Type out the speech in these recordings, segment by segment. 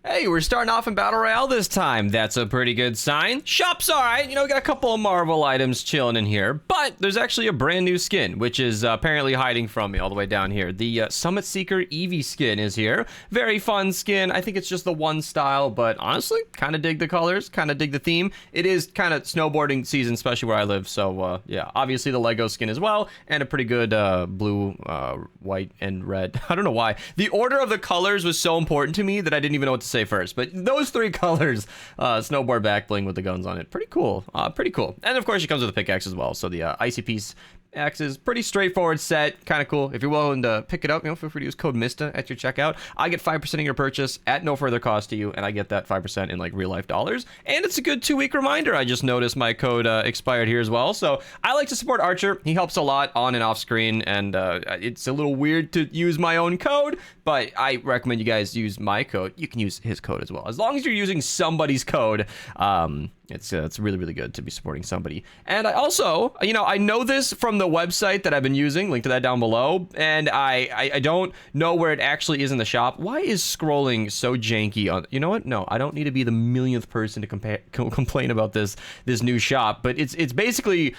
Hey, we're starting off in Battle Royale this time. That's a pretty good sign. Shop's alright. You know, we got a couple of Marvel items chilling in here. But there's actually a brand new skin, which is apparently hiding from me all the way down here. The Summitseaker Evie skin is here. Very fun skin. I think it's just the one style, but honestly, kind of dig the colors, kind of dig the theme. It is kind of snowboarding season, especially where I live. So, yeah, obviously the Lego skin as well. And a pretty good blue, white, and red. I don't know why. The order of the colors was so important to me that I didn't even know what to say first, but those three colors, snowboard back bling with the guns on it, pretty cool. Pretty cool. And of course, it comes with a pickaxe as well. So the icy piece axe is pretty straightforward set, kind of cool. If you're willing to pick it up, feel free to use code Mista at your checkout. I get 5% of your purchase at no further cost to you, and I get that 5% in like real life dollars. And it's a good 2-week reminder. I just noticed my code expired here as well. So I like to support Archer. He helps a lot on and off screen, and it's a little weird to use my own code, but I recommend you guys use my code. You can use his code as well. As long as you're using somebody's code, it's really, really good to be supporting somebody. And I also, I know this from the website that I've been using, link to that down below, and I don't know where it actually is in the shop. Why is scrolling so janky on, you know what? No, I don't need to be the millionth person to complain about this new shop, but it's basically,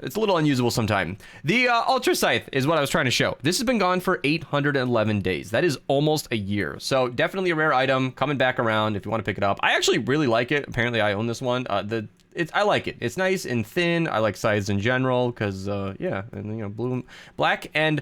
it's a little unusable sometimes. The Ultra Scythe is what I was trying to show. This has been gone for 811 days. That is almost a year. So definitely a rare item coming back around if you want to pick it up. I actually really like it. Apparently I own this one. I like it. It's nice and thin. I like scythes in general because, yeah, and blue, black, and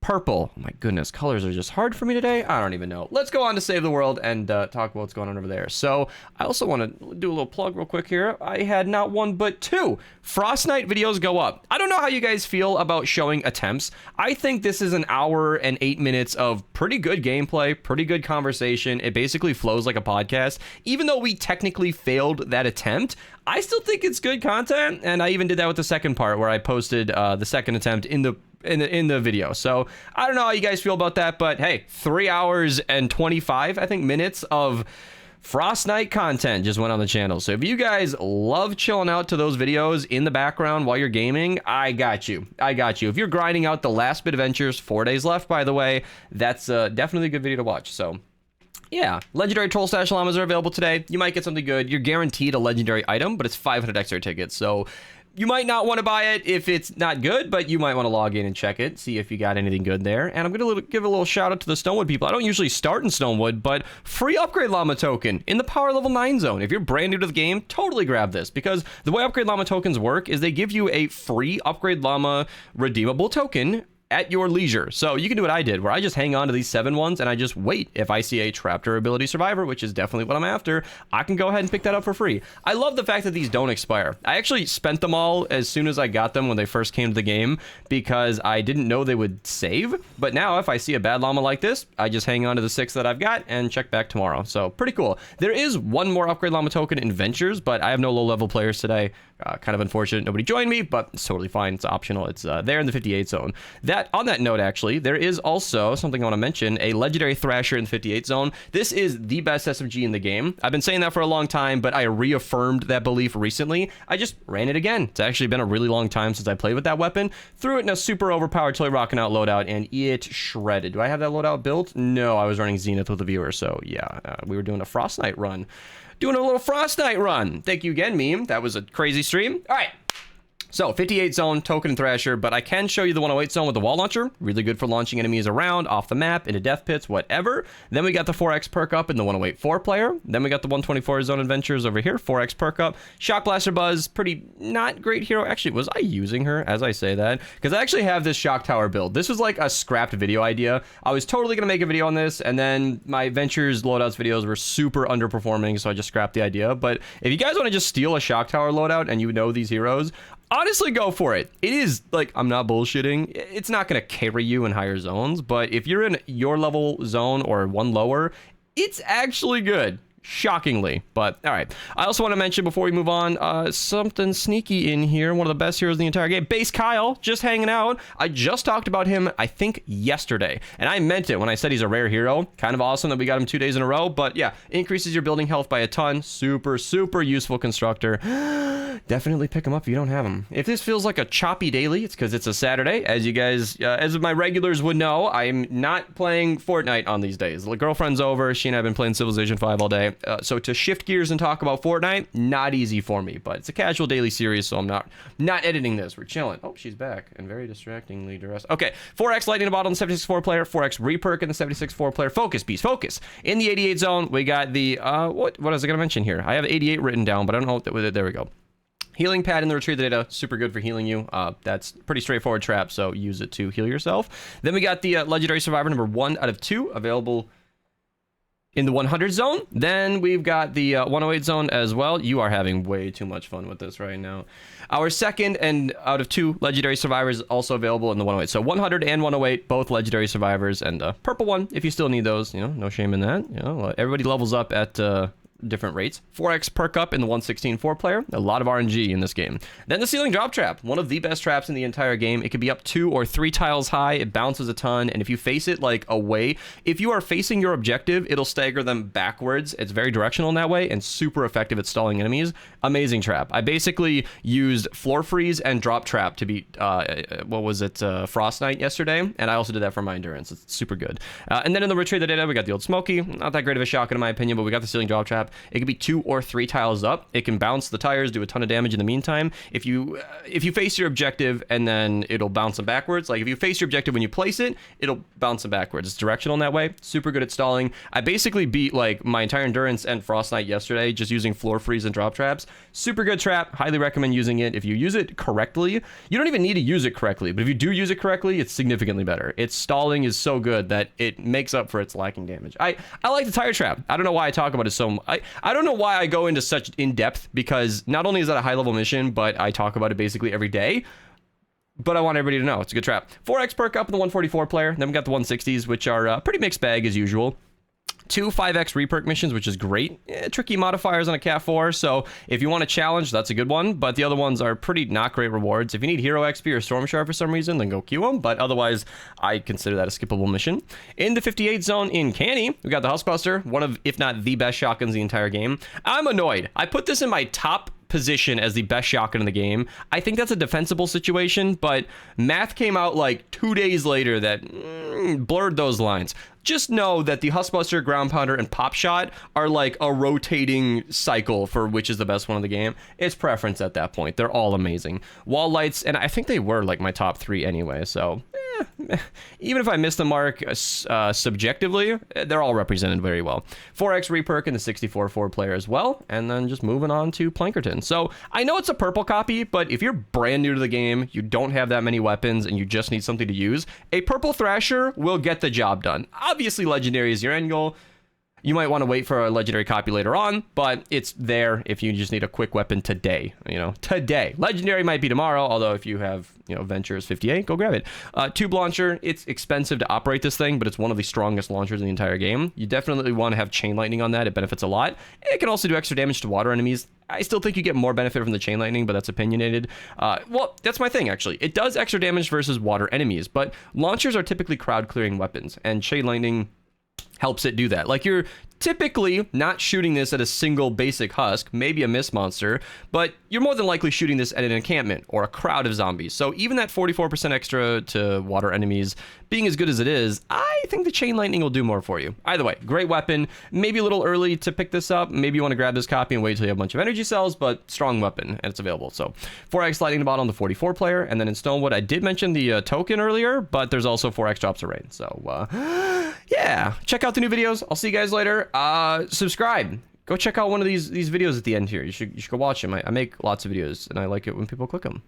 purple. Oh my goodness, colors are just hard for me today. I don't even know. Let's go on to Save the World and talk about what's going on over there. So I also want to do a little plug real quick here. I had not one but two Frost Night videos go up. I don't know how you guys feel about showing attempts. I think this is an hour and 8 minutes of pretty good gameplay, pretty good conversation. It basically flows like a podcast. Even though we technically failed that attempt, I still think it's good content, and I even did that with the second part where I posted the second attempt in the video. So I don't know how you guys feel about that, but hey, 3 hours and 25, I think, minutes of Frost Night content just went on the channel. So if you guys love chilling out to those videos in the background while you're gaming, I got you. If you're grinding out the last bit adventures, 4 days left, by the way, that's definitely a good video to watch. So yeah, legendary troll stash llamas are available today. You might get something good. You're guaranteed a legendary item, but it's 500 extra tickets. So you might not want to buy it if it's not good, but you might want to log in and check it, see if you got anything good there. And I'm going to give a little shout out to the Stonewood people. I don't usually start in Stonewood, but free upgrade llama token in the power level 9 zone. If you're brand new to the game, totally grab this, because the way upgrade llama tokens work is they give you a free upgrade llama redeemable token at your leisure. So you can do what I did, where I just hang on to these 7 ones and I just wait. If I see a trap durability survivor, which is definitely what I'm after, I can go ahead and pick that up for free. I love the fact that these don't expire. I actually spent them all as soon as I got them when they first came to the game, because I didn't know they would save. But now if I see a bad llama like this, I just hang on to the 6 that I've got and check back tomorrow. So pretty cool. There is one more upgrade llama token in Ventures, but I have no low level players today. Kind of unfortunate nobody joined me, but it's totally fine. It's optional. It's there in the 58 zone. On that note, actually, there is also something I want to mention, a legendary Thrasher in the 58 zone. This is the best SMG in the game. I've been saying that for a long time, but I reaffirmed that belief recently. I just ran it again. It's actually been a really long time since I played with that weapon. Threw it in a super overpowered Toy Rockin' Out loadout, and it shredded. Do I have that loadout built? No, I was running Zenith with the viewer, so yeah, we were doing a Frost Night run. Doing a little Frost Night run. Thank you again, meme. That was a crazy stream. All right. So 58 zone, token and Thrasher, but I can show you the 108 zone with the wall launcher. Really good for launching enemies around, off the map, into death pits, whatever. Then we got the 4x perk up in the 108 4-player. Then we got the 124 zone adventures over here, 4x perk up. Shock Blaster Buzz, pretty not great hero. Actually, was I using her as I say that? Because I actually have this Shock Tower build. This was like a scrapped video idea. I was totally going to make a video on this, and then my adventures loadouts videos were super underperforming, so I just scrapped the idea. But if you guys want to just steal a Shock Tower loadout and you know these heroes, honestly, go for it. It is, like, I'm not bullshitting. It's not going to carry you in higher zones, but if you're in your level zone or one lower, it's actually good. shockingly. But all right, I also want to mention before we move on, something sneaky in here. One of the best heroes in the entire game, Base Kyle, just hanging out. I just talked about him, I think yesterday, and I meant it when I said he's a rare hero. Kind of awesome that we got him 2 days in a row, but yeah, increases your building health by a ton. Super useful constructor. Definitely pick him up if you don't have him. If this feels like a choppy daily, it's because it's a Saturday. As you guys, as my regulars would know, I'm not playing Fortnite on these days. The girlfriend's over. She and I have been playing Civilization 5 all day. So to shift gears and talk about Fortnite, not easy for me, but it's a casual daily series, so I'm not editing this. We're chilling. Oh, she's back and very distractingly dressed. Okay, 4x lightning bottle in the 76-4 player, 4x reperk in the 76-4 player. Focus, beast, focus. In the 88 zone, we got the, what was I going to mention here? I have 88 written down, but I don't know what that, there we go. Healing pad in the retrieve the data, super good for healing you. That's pretty straightforward trap, so use it to heal yourself. Then we got the legendary survivor number 1 out of 2 available in the 100 zone. Then we've got the 108 zone as well. You are having way too much fun with this right now. Our second and out of 2 legendary survivors also available in the 108. So 100 and 108, both legendary survivors, and purple one if you still need those. You know, no shame in that. You know, everybody levels up at different rates. 4x perk up in the 116 4-player. A lot of RNG in this game. Then the ceiling drop trap. One of the best traps in the entire game. It could be up 2 or 3 tiles high. It bounces a ton. And if you face it like away, if you are facing your objective, it'll stagger them backwards. It's very directional in that way and super effective at stalling enemies. Amazing trap. I basically used floor freeze and drop trap to beat, what was it, Frost Knight yesterday. And I also did that for my endurance. It's super good. And then in the retrieve the data, we got the old Smoky. Not that great of a shotgun in my opinion, but we got the ceiling drop trap. It can be 2 or 3 tiles up. It can bounce the tires, do a ton of damage in the meantime. If you face your objective and then it'll bounce them backwards. Like if you face your objective when you place it, it'll bounce them backwards. It's directional in that way. Super good at stalling. I basically beat like my entire endurance and Frost Knight yesterday just using floor freeze and drop traps. Super good trap. Highly recommend using it. If you use it correctly, you don't even need to use it correctly, but if you do use it correctly, it's significantly better. Its stalling is so good that it makes up for its lacking damage. I like the tire trap. I don't know why I talk about it so much. I don't know why I go into such in-depth, because not only is that a high-level mission, but I talk about it basically every day. But I want everybody to know it's a good trap. 4x perk up in the 144 player. Then we got the 160s, which are pretty mixed bag as usual. 2 5x reperk missions, which is great. Tricky modifiers on a Cat 4, so if you want a challenge, that's a good one, but the other ones are pretty not great rewards. If you need Hero XP or Storm Shard for some reason, then go queue them, but otherwise, I consider that a skippable mission. In the 58 zone in Canny, we got the Huskbuster, one of, if not the best shotguns in the entire game. I'm annoyed. I put this in my top position as the best shotgun in the game. I think that's a defensible situation, but math came out like 2 days later that blurred those lines. Just know that the Huskbuster, Ground Pounder, and Pop Shot are like a rotating cycle for which is the best one in the game. It's preference at that point. They're all amazing. Wall Lights, and I think they were like my top 3 anyway, so even if I missed the mark subjectively, they're all represented very well. 4x reperk in the 64 4-player as well, and then just moving on to Plankerton. So I know it's a purple copy, but if you're brand new to the game, you don't have that many weapons, and you just need something to use, a purple Thrasher will get the job done. Obviously, legendary is your end goal. You might want to wait for a legendary copy later on, but it's there if you just need a quick weapon today, you know, today. Legendary might be tomorrow, although if you have, you know, Ventures 58, go grab it. Tube launcher, it's expensive to operate this thing, but it's one of the strongest launchers in the entire game. You definitely want to have chain lightning on that. It benefits a lot. It can also do extra damage to water enemies. I still think you get more benefit from the chain lightning, but that's opinionated. Well, that's my thing, actually. It does extra damage versus water enemies, but launchers are typically crowd clearing weapons, and chain lightning helps it do that. Like, you're typically not shooting this at a single basic husk, maybe a mist monster, but you're more than likely shooting this at an encampment or a crowd of zombies. So even that 44% extra to water enemies being as good as it is, I think the chain lightning will do more for you. Either way, great weapon. Maybe a little early to pick this up. Maybe you want to grab this copy and wait till you have a bunch of energy cells, but strong weapon, and it's available. So 4x lightning bottle on the 44 player, and then in Stonewood, I did mention the token earlier, but there's also 4x drops of rain. So yeah, check out the new videos. I'll see you guys later. Subscribe. Go check out one of these videos at the end here. You should go watch them. I make lots of videos, and I like it when people click them.